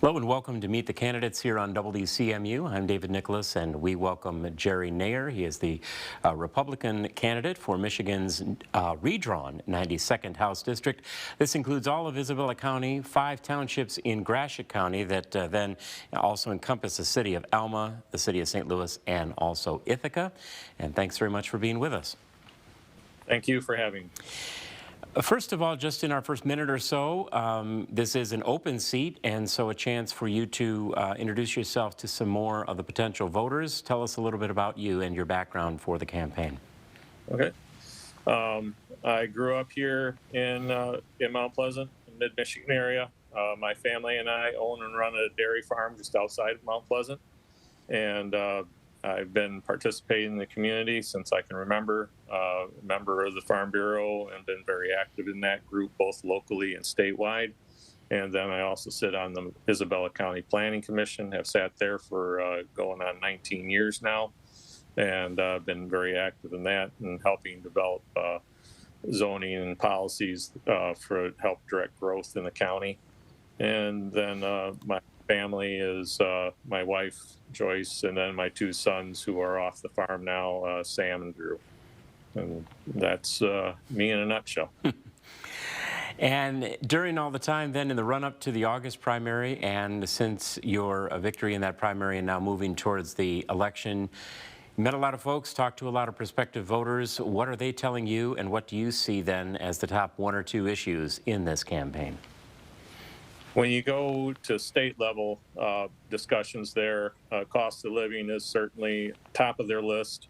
Hello and welcome to Meet the Candidates here on WCMU. I'm David Nicholas and we welcome Jerry Neyer. He is the Republican candidate for Michigan's redrawn 92nd House District. This includes all of Isabella County, 5 townships in Gratiot County that then also encompass the city of Alma, the city of St. Louis, and also Ithaca. And thanks very much for being with us. Thank you for having me. First of all, just in our first minute or so, this is an open seat, and so a chance for you to introduce yourself to some more of the potential voters. Tell us a little bit about you and your background for the campaign. Okay. I grew up here in Mount Pleasant, mid-Michigan area. My family and I own and run a dairy farm just outside of Mount Pleasant, and I've been participating in the community since I can remember, member of the Farm Bureau, and been very active in that group, both locally and statewide. And then I also sit on the Isabella County Planning Commission, have sat there for going on 19 years now, and been very active in that and helping develop zoning and policies for help direct growth in the county. And then my family is my wife, Joyce, and then my 2 sons who are off the farm now, Sam and Drew. And that's me in a nutshell. And during all the time then in the run-up to the August primary, and since your victory in that primary and now moving towards the election, you met a lot of folks, talked to a lot of prospective voters. What are they telling you, and what do you see then as the top 1 or 2 issues in this campaign? When you go to state level discussions there, cost of living is certainly top of their list.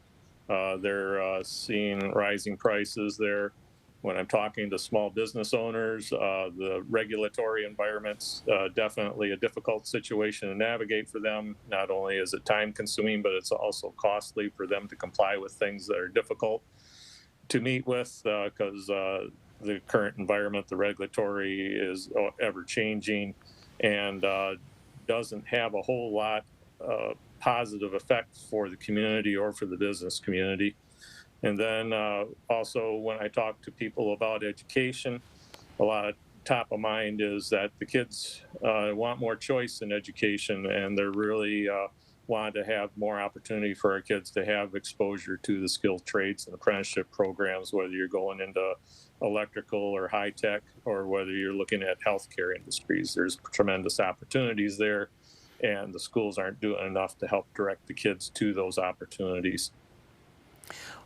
They're seeing rising prices there. When I'm talking to small business owners, the regulatory environment's definitely a difficult situation to navigate for them. Not only is it time consuming, but it's also costly for them to comply with things that are difficult to meet with because the current environment, the regulatory, is ever changing and doesn't have a whole lot positive effect for the community or for the business community. And then also when I talk to people about education, a lot of top of mind is that the kids want more choice in education, and they're really want to have more opportunity for our kids to have exposure to the skilled trades and apprenticeship programs, whether you're going into electrical or high tech, or whether you're looking at healthcare industries. There's tremendous opportunities there, and the schools aren't doing enough to help direct the kids to those opportunities.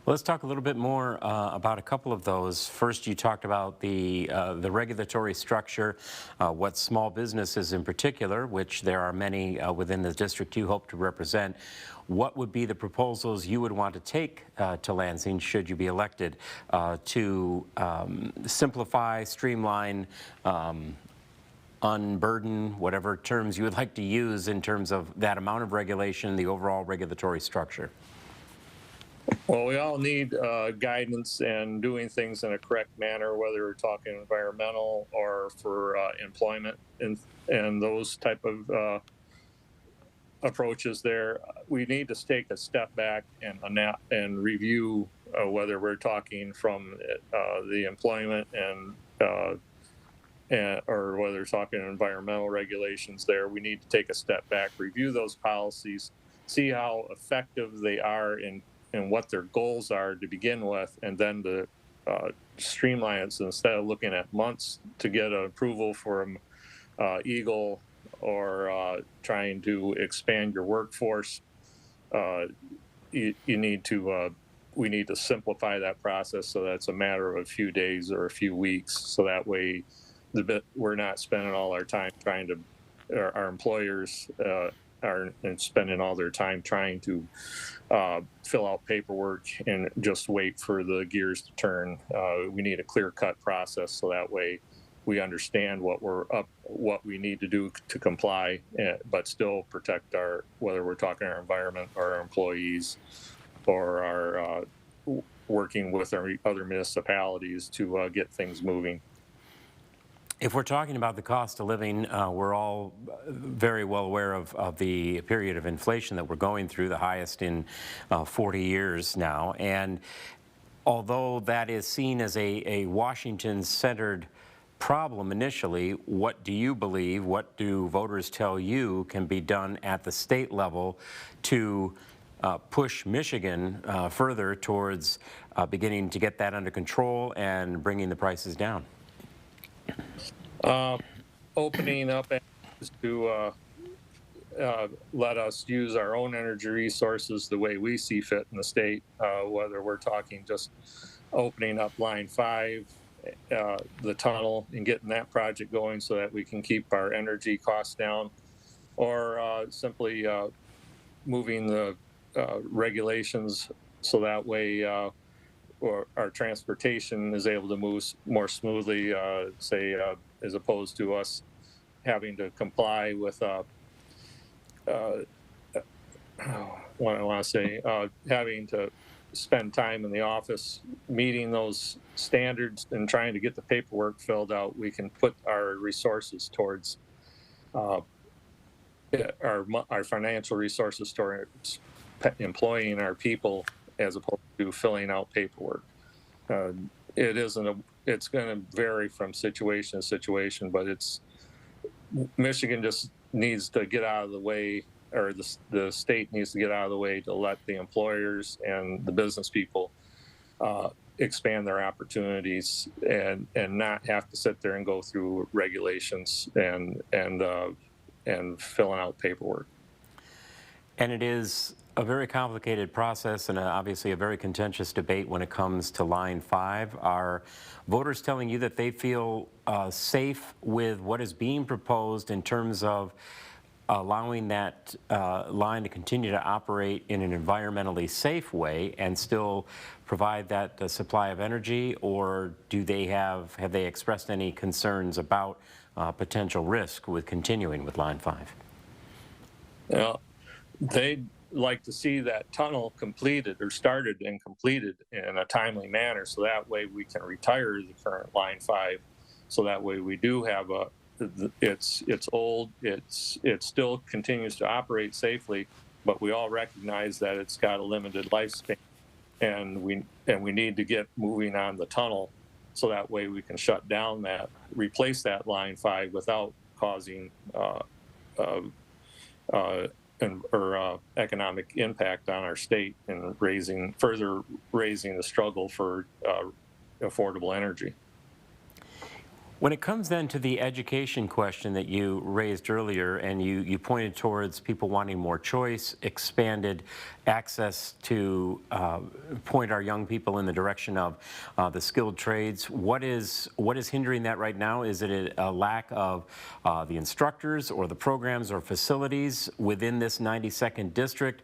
Well, let's talk a little bit more about a couple of those. First, you talked about the regulatory structure, what small businesses in particular, which there are many within the district you hope to represent. What would be the proposals you would want to take to Lansing, should you be elected, to simplify, streamline, unburden, whatever terms you would like to use in terms of that amount of regulation, the overall regulatory structure? Well, we all need guidance and doing things in a correct manner, whether we're talking environmental or for employment and those type of approaches there. We need to take a step back and review whether we're talking from the employment and or whether we're talking environmental regulations there. We need to take a step back, review those policies, see how effective they are and what their goals are to begin with, and then to streamline it. So instead of looking at months to get an approval from Eagle or trying to expand your workforce, we need to simplify that process so that it's a matter of a few days or a few weeks, so that way we're not spending all our time trying to, our employers are spending all their time trying to fill out paperwork and just wait for the gears to turn. We need a clear-cut process so that way we understand what we need to do to comply, but still protect whether we're talking our environment or our employees or our working with our other municipalities to get things moving. If we're talking about the cost of living, we're all very well aware of the period of inflation that we're going through, the highest in 40 years now. And although that is seen as a Washington-centered problem initially, what do you believe, what do voters tell you can be done at the state level to push Michigan further towards beginning to get that under control and bringing the prices down? Opening up to let us use our own energy resources the way we see fit in the state, whether we're talking just opening up line 5, the tunnel, and getting that project going so that we can keep our energy costs down, or simply moving the regulations so that way or our transportation is able to move more smoothly, as opposed to us having to comply with what I want to say, having to spend time in the office meeting those standards and trying to get the paperwork filled out. We can put our resources towards our financial resources towards employing our people as opposed to filling out paperwork. It's going to vary from situation to situation, but Michigan just needs to get out of the way, or the state needs to get out of the way to let the employers and the business people expand their opportunities and not have to sit there and go through regulations and filling out paperwork. And it is a very complicated process and obviously a very contentious debate when it comes to Line 5. Are voters telling you that they feel safe with what is being proposed in terms of allowing that line to continue to operate in an environmentally safe way and still provide that supply of energy, or have they expressed any concerns about potential risk with continuing with Line 5? Well, they'd like to see that tunnel completed or started and completed in a timely manner, so that way we can retire the current Line 5. So that way we do have it's old, it still continues to operate safely, but we all recognize that it's got a limited lifespan, and we need to get moving on the tunnel so that way we can replace that Line 5 without causing economic impact on our state and further raising the struggle for affordable energy. When it comes then to the education question that you raised earlier, and you pointed towards people wanting more choice, expanded access to point our young people in the direction of the skilled trades, what is hindering that right now? Is it a lack of the instructors or the programs or facilities within this 92nd district,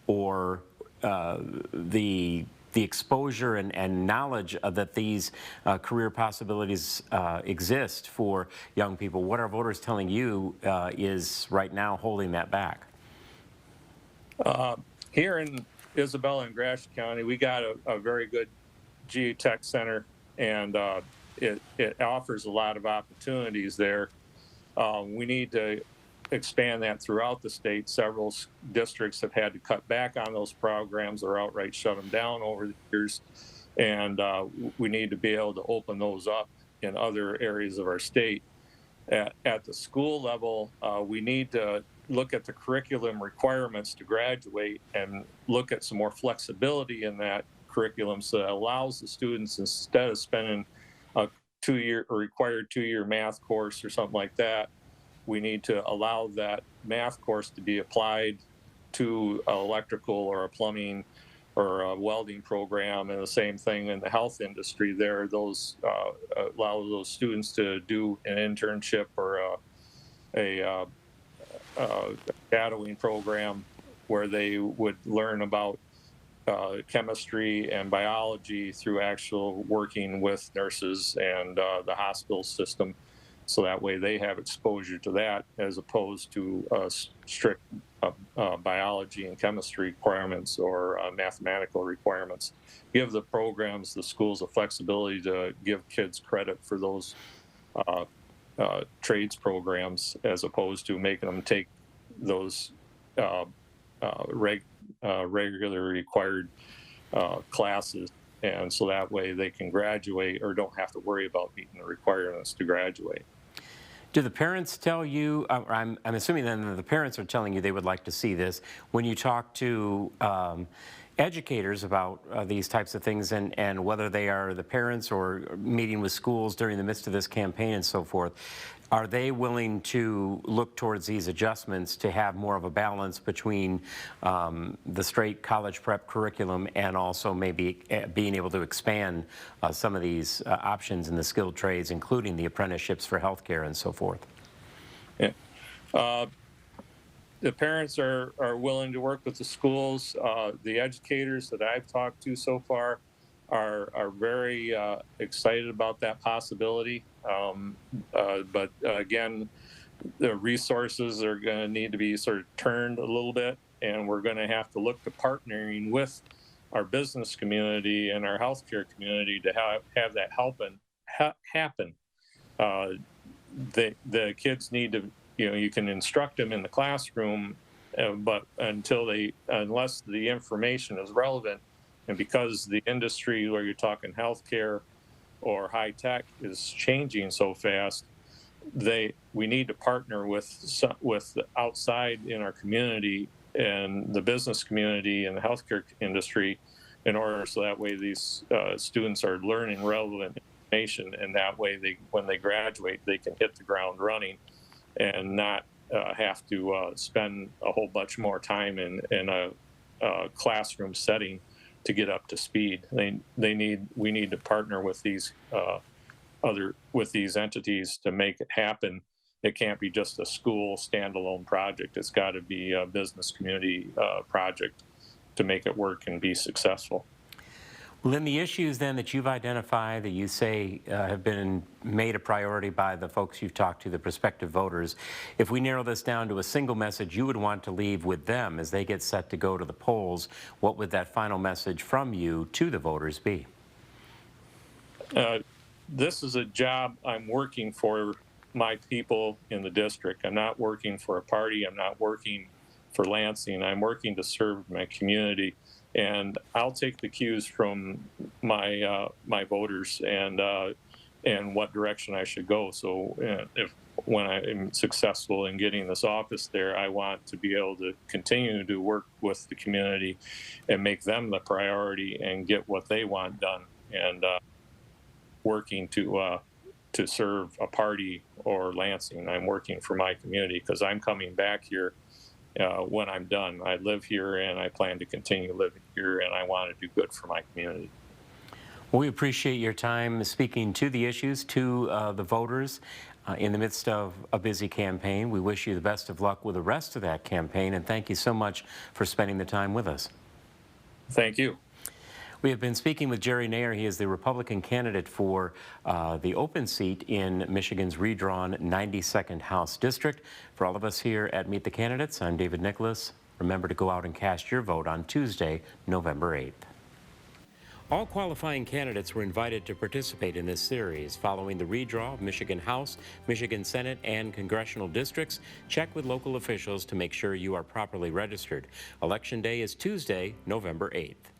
or the exposure and knowledge that these career possibilities exist for young people? What are voters telling you is right now holding that back? Here in Isabella and Gratiot County, we got a very good geotech center, and it offers a lot of opportunities there. We need to expand that throughout the state. Several districts have had to cut back on those programs or outright shut them down over the years, and we need to be able to open those up in other areas of our state. At the school level, we need to look at the curriculum requirements to graduate and look at some more flexibility in that curriculum so that allows the students, instead of spending a required two-year math course or something like that, we need to allow that math course to be applied to an electrical or a plumbing or a welding program, and the same thing in the health industry. There, those allow those students to do an internship or a shadowing program where they would learn about chemistry and biology through actual working with nurses and the hospital system. So that way they have exposure to that as opposed to strict biology and chemistry requirements or mathematical requirements. Give the programs, the schools, the flexibility to give kids credit for those trades programs as opposed to making them take those regular required classes And so that way they can graduate or don't have to worry about meeting the requirements to graduate. Do the parents tell you, or I'm assuming then that the parents are telling you they would like to see this, when you talk to educators about these types of things, and whether they are the parents or meeting with schools during the midst of this campaign and so forth, are they willing to look towards these adjustments to have more of a balance between the straight college prep curriculum and also maybe being able to expand some of these options in the skilled trades, including the apprenticeships for healthcare and so forth? Yeah. The parents are willing to work with the schools. The educators that I've talked to so far are very excited about that possibility. But again, the resources are going to need to be sort of turned a little bit, and we're going to have to look to partnering with our business community and our healthcare community to have that happen. The kids need to, you can instruct them in the classroom, but unless the information is relevant, and because the industry, where you're talking healthcare or high tech, is changing so fast, we need to partner with the outside in our community and the business community and the healthcare industry, in order so that way these students are learning relevant information, and that way when they graduate they can hit the ground running and not have to spend a whole bunch more time in a classroom setting to get up to speed. We need to partner with these entities to make it happen. It can't be just a school standalone project. It's got to be a business community project to make it work and be successful. Well, then the issues then that you've identified that you say have been made a priority by the folks you've talked to, the prospective voters, if we narrow this down to a single message you would want to leave with them as they get set to go to the polls, what would that final message from you to the voters be? This is a job I'm working for my people in the district. I'm not working for a party. I'm not working for Lansing. I'm working to serve my community. And I'll take the cues from my voters and what direction I should go. So when I'm successful in getting this office there, I want to be able to continue to work with the community and make them the priority and get what they want done. And working to serve a party or Lansing, I'm working for my community because I'm coming back here. When I'm done, I live here and I plan to continue living here, and I want to do good for my community. Well, we appreciate your time speaking to the issues, to the voters in the midst of a busy campaign. We wish you the best of luck with the rest of that campaign, and thank you so much for spending the time with us. Thank you. We have been speaking with Jerry Neyer. He is the Republican candidate for the open seat in Michigan's redrawn 92nd House District. For all of us here at Meet the Candidates, I'm David Nicholas. Remember to go out and cast your vote on Tuesday, November 8th. All qualifying candidates were invited to participate in this series. Following the redraw of Michigan House, Michigan Senate, and congressional districts, check with local officials to make sure you are properly registered. Election Day is Tuesday, November 8th.